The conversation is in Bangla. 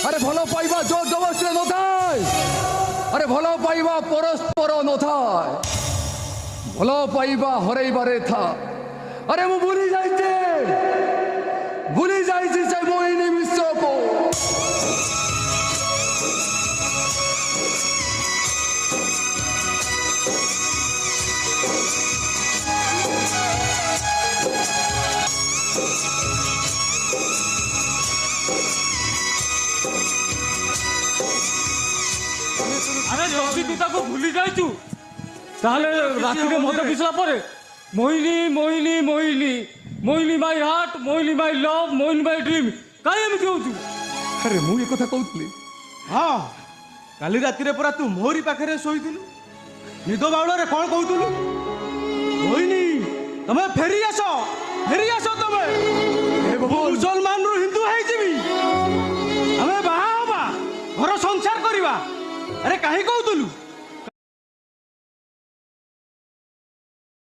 আরে ভালো পাইবা জোর জবরদস্তি নথায়, আরে ভালো পাইবা পরস্পর নথায়, ভালো পাইবা হরাইবারে থা। আরে মু ভুলি যাইছি সে মোহিনী মিশ্রকো। আরে যদি তুই তাকে ভুলি যাইছু তাহলে রাত্রে মদ পিছলা পরে Mohini Mohini Mohini Mohini my heart, Mohini my love, Mohini my dream কাই আমি কହୁଛୁ। আরে মু এ কথা কହୁଥିଲି। ହଁ କାଲି ରାତିରେ ପରା ତୁ ମୋହରି ପାଖରେ ଶୋଇଥିଲୁ, ନିଦ ବାଉଳରେ କ'ଣ କହୁଥିଲୁ? ମୋହିନୀ ତମେ ଫେରି ଆସ ତମେ, ମୁସଲମାନରୁ ହିନ୍ଦୁ ହେଇଯିବି, ଆମେ ବାହା ହବା, ଘର ସଂସାର କରିବା। ଆରେ କାହିଁ କହୁଥିଲୁ?